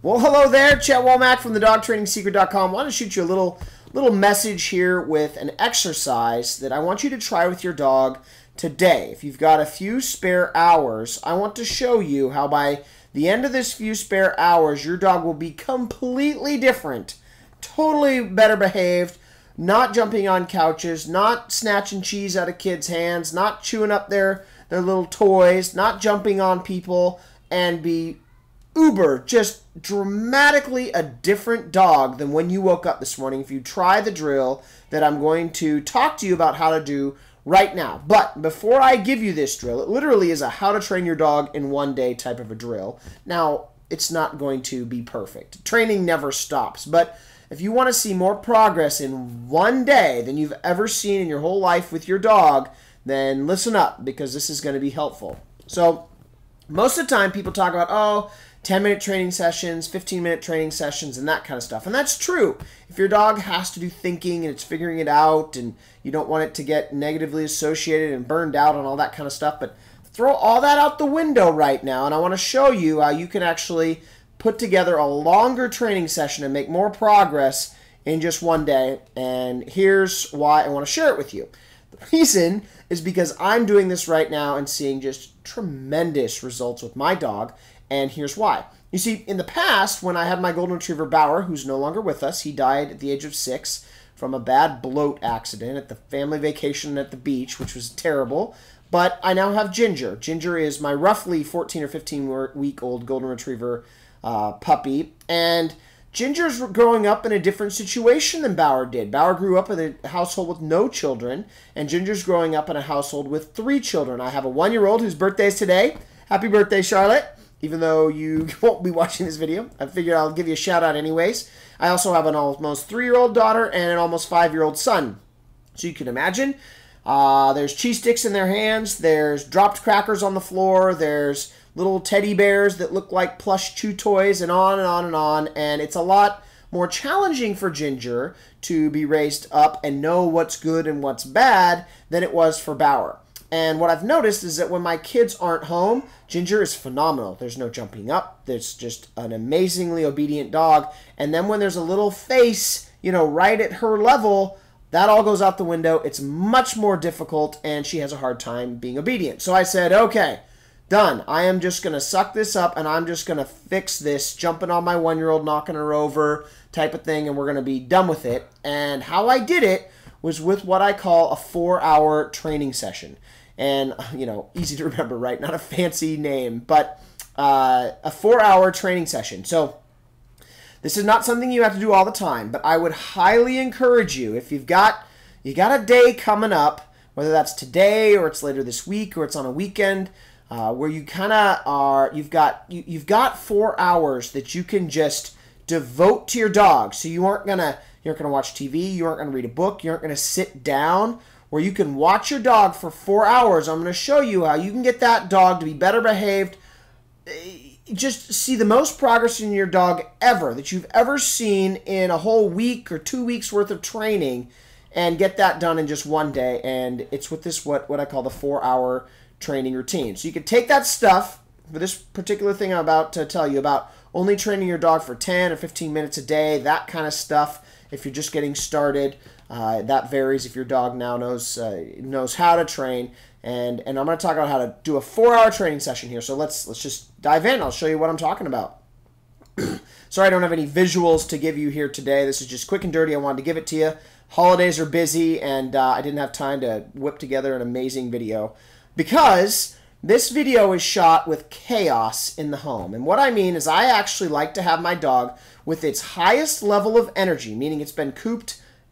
Well, hello there, Chet Womack from thedogtrainingsecret.com. I want to shoot you a little message here with an exercise that I want you to try with your dog today. If you've got a few spare hours, I want to show you how by the end of this few spare hours, your dog will be completely different, totally better behaved, not jumping on couches, not snatching cheese out of kids' hands, not chewing up their little toys, not jumping on people, and be just dramatically a different dog than when you woke up this morning if you try the drill that I'm going to talk to you about how to do right now. But before I give you this drill, it literally is a how to train your dog in one day type of a drill. Now, it's not going to be perfect. Training never stops, but if you want to see more progress in one day than you've ever seen in your whole life with your dog, then listen up, because this is going to be helpful. So most of the time people talk about, oh, 10-minute training sessions, 15-minute training sessions, and that kind of stuff. And that's true. If your dog has to do thinking and it's figuring it out and you don't want it to get negatively associated and burned out and all that kind of stuff, but throw all that out the window right now, and I want to show you how you can actually put together a longer training session and make more progress in just one day. And here's why I want to share it with you. The reason is because I'm doing this right now and seeing just tremendous results with my dog. And here's why. You see, in the past, when I had my golden retriever Bauer, who's no longer with us, he died at the age of 6 from a bad bloat accident at the family vacation at the beach, which was terrible. But I now have Ginger. Ginger is my roughly 14 or 15-week-old golden retriever puppy. And Ginger's growing up in a different situation than Bauer did. Bauer grew up in a household with no children, and Ginger's growing up in a household with 3 children. I have a 1-year-old whose birthday is today. Happy birthday, Charlotte. Even though you won't be watching this video, I figured I'll give you a shout out anyways. I also have an almost 3-year-old daughter and an almost 5-year-old son. So you can imagine, there's cheese sticks in their hands, there's dropped crackers on the floor, there's little teddy bears that look like plush chew toys, and on and on and on. And it's a lot more challenging for Ginger to be raised up and know what's good and what's bad than it was for Bauer. And what I've noticed is that when my kids aren't home, Ginger is phenomenal. There's no jumping up. There's just an amazingly obedient dog. And then when there's a little face, right at her level, that all goes out the window. It's much more difficult, and she has a hard time being obedient. So I said, okay, done. I am just going to suck this up, and I'm just going to fix this, jumping on my 1-year-old, knocking her over type of thing, and we're going to be done with it. And how I did it was with what I call a 4-hour training session. And, easy to remember, right? Not a fancy name, but a 4-hour training session. So this is not something you have to do all the time, but I would highly encourage you, if you got a day coming up, whether that's today or it's later this week or it's on a weekend, where you kind of are, you've got 4 hours that you can just devote to your dog. So you aren't gonna watch TV, you aren't gonna read a book, you aren't gonna sit down, where you can watch your dog for 4 hours. I'm going to show you how you can get that dog to be better behaved. Just see the most progress in your dog ever that you've ever seen in a whole week or 2 weeks worth of training, and get that done in just one day. And it's with this what I call the 4-hour training routine. So you can take that stuff for this particular thing I'm about to tell you about, only training your dog for 10 or 15 minutes a day, that kind of stuff. If you're just getting started, that varies if your dog now knows how to train. And I'm going to talk about how to do a 4-hour training session here. So let's just dive in. I'll show you what I'm talking about. Sorry I don't have any visuals to give you here today. This is just quick and dirty. I wanted to give it to you. Holidays are busy, and I didn't have time to whip together an amazing video, because this video is shot with chaos in the home. And what I mean is I actually like to have my dog with its highest level of energy, meaning it's been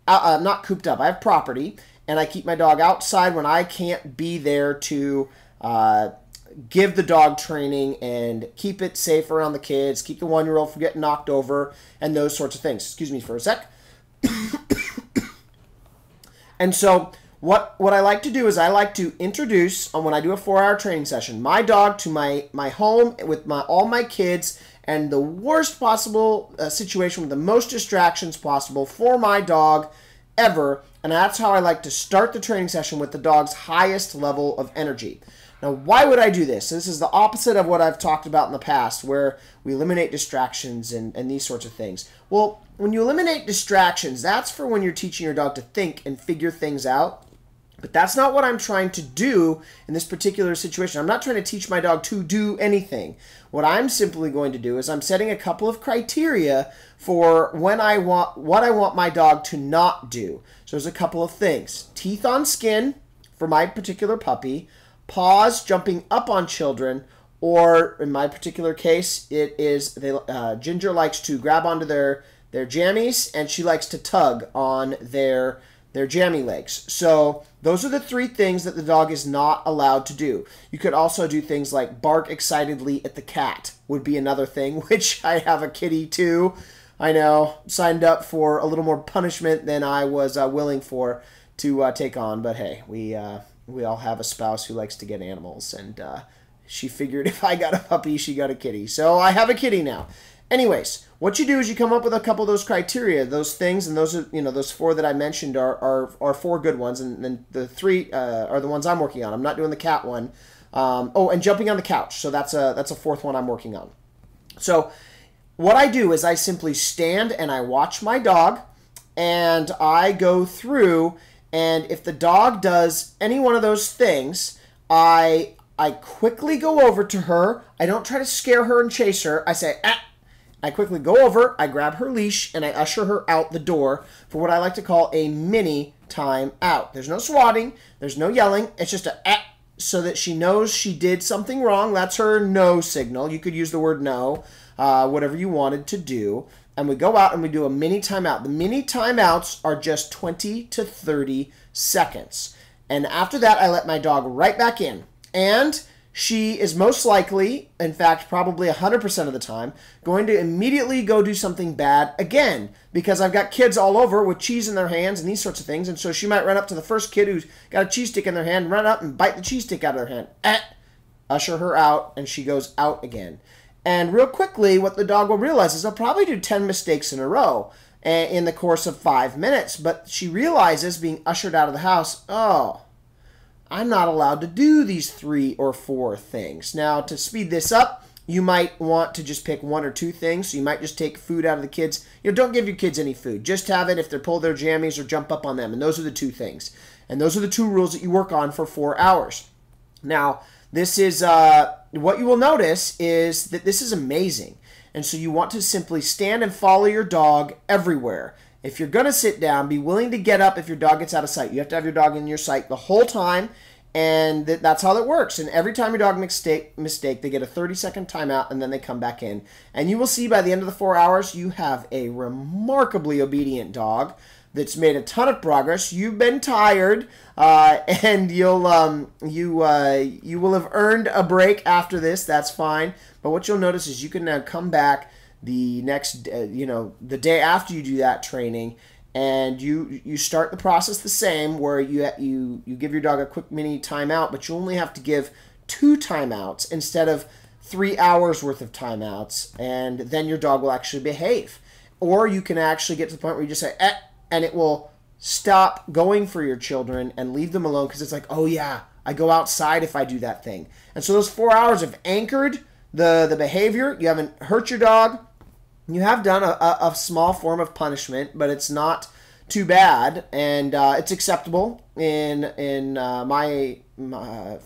not cooped up. I have property, and I keep my dog outside when I can't be there to give the dog training and keep it safe around the kids, keep the 1-year-old from getting knocked over, and those sorts of things. Excuse me for a sec. And so what I like to do is I like to introduce, when I do a 4-hour training session, my dog to my home with all my kids, and the worst possible situation with the most distractions possible for my dog ever. And that's how I like to start the training session, with the dog's highest level of energy. Now, why would I do this? This is the opposite of what I've talked about in the past, where we eliminate distractions and these sorts of things. Well, when you eliminate distractions, that's for when you're teaching your dog to think and figure things out. But that's not what I'm trying to do in this particular situation. I'm not trying to teach my dog to do anything. What I'm simply going to do is I'm setting a couple of criteria for what I want my dog to not do. So there's a couple of things. Teeth on skin for my particular puppy, paws jumping up on children, or in my particular case, it is Ginger likes to grab onto their jammies, and she likes to tug on their jammy legs. So those are the three things that the dog is not allowed to do. You could also do things like bark excitedly at the cat would be another thing, which I have a kitty too. I know, signed up for a little more punishment than I was willing for to take on, but hey, we all have a spouse who likes to get animals, and she figured if I got a puppy, she got a kitty. So I have a kitty now. Anyways, what you do is you come up with a couple of those criteria, those things, and those are, those four that I mentioned are four good ones, and then the three are the ones I'm working on. I'm not doing the cat one. Oh, and jumping on the couch. So that's a fourth one I'm working on. So what I do is I simply stand and I watch my dog, and I go through, and if the dog does any one of those things, I quickly go over to her. I don't try to scare her and chase her. I say, ah. I quickly go over, I grab her leash, and I usher her out the door for what I like to call a mini time out. There's no swatting, there's no yelling, it's just a ah, so that she knows she did something wrong. That's her no signal. You could use the word no, whatever you wanted to do. And we go out and we do a mini timeout. The mini timeouts are just 20 to 30 seconds. And after that, I let my dog right back in. And she is most likely, in fact, probably 100% of the time, going to immediately go do something bad again, because I've got kids all over with cheese in their hands and these sorts of things, and so she might run up to the first kid who's got a cheese stick in their hand, run up and bite the cheese stick out of their hand, usher her out, and she goes out again. And real quickly, what the dog will realize is they'll probably do 10 mistakes in a row in the course of 5 minutes, but she realizes, being ushered out of the house, oh, I'm not allowed to do these 3 or 4 things. Now, to speed this up, you might want to just pick 1 or 2 things. So you might just take food out of the kids. Don't give your kids any food. Just have it if they pull their jammies or jump up on them. And those are the 2 things. And those are the 2 rules that you work on for 4 hours. Now, this is what you will notice is that this is amazing. And so you want to simply stand and follow your dog everywhere. If you're going to sit down, be willing to get up if your dog gets out of sight. You have to have your dog in your sight the whole time, and that's how that works. And every time your dog makes a mistake, they get a 30-second timeout, and then they come back in. And you will see by the end of the 4 hours, you have a remarkably obedient dog that's made a ton of progress. You've been tired, and you will have earned a break after this. That's fine. But what you'll notice is you can now come back the next, the day after you do that training, and you start the process the same, where you give your dog a quick mini timeout, but you only have to give 2 timeouts instead of 3 hours worth of timeouts, and then your dog will actually behave. Or you can actually get to the point where you just say, and it will stop going for your children and leave them alone, because it's like, oh yeah, I go outside if I do that thing. And so those 4 hours have anchored the behavior. You haven't hurt your dog. You have done a small form of punishment, but it's not too bad, and it's acceptable for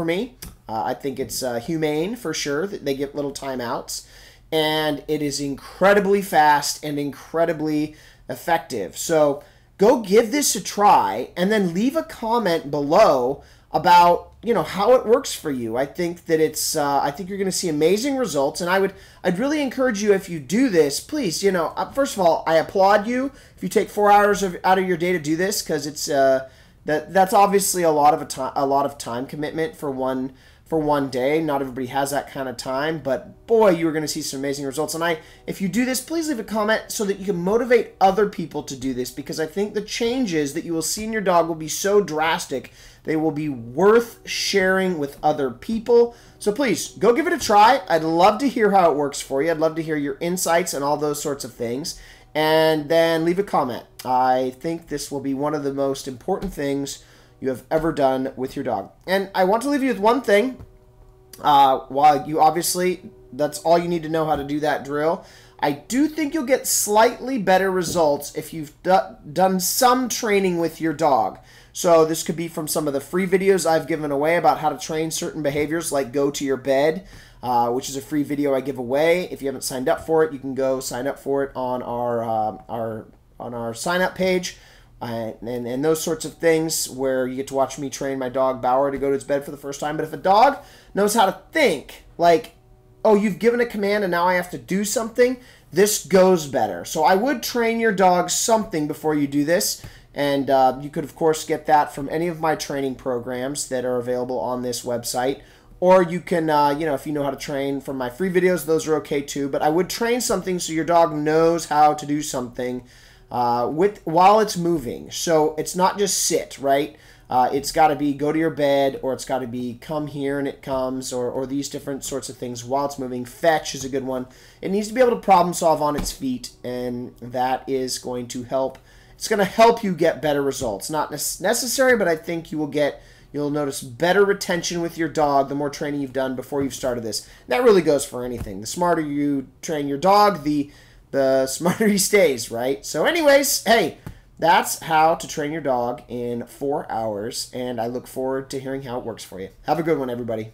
me. I think it's humane for sure that they get little timeouts, and it is incredibly fast and incredibly effective. So go give this a try, and then leave a comment below about how it works for you. I think that it's I think you're going to see amazing results, and I'd really encourage you, if you do this, please, first of all, I applaud you if you take 4 hours out of your day to do this, because it's that's obviously a lot of time commitment for one day. Not everybody has that kind of time, but boy, you're going to see some amazing results. And if you do this, please leave a comment so that you can motivate other people to do this, because I think the changes that you will see in your dog will be so drastic, they will be worth sharing with other people. So please, go give it a try. I'd love to hear how it works for you. I'd love to hear your insights and all those sorts of things. And then leave a comment. I think this will be one of the most important things you have ever done with your dog. And I want to leave you with one thing. While you obviously, that's all you need to know how to do that drill. I do think you'll get slightly better results if you've done some training with your dog. So this could be from some of the free videos I've given away about how to train certain behaviors, like go to your bed, which is a free video I give away. If you haven't signed up for it, you can go sign up for it on our sign up page. And those sorts of things where you get to watch me train my dog Bauer to go to his bed for the first time. But if a dog knows how to think, like, oh, you've given a command and now I have to do something, this goes better. So I would train your dog something before you do this. And you could, of course, get that from any of my training programs that are available on this website. Or you can, if you know how to train from my free videos, those are okay too. But I would train something so your dog knows how to do something while it's moving. So it's not just sit, right? It's got to be go to your bed, or it's got to be come here and it comes, or these different sorts of things while it's moving. Fetch is a good one. It needs to be able to problem solve on its feet, and that is going to help. It's going to help you get better results. Not necessary, but I think you'll notice better retention with your dog the more training you've done before you've started this. That really goes for anything. The smarter you train your dog, the smarter he stays, right? So anyways, hey, that's how to train your dog in 4 hours, and I look forward to hearing how it works for you. Have a good one, everybody.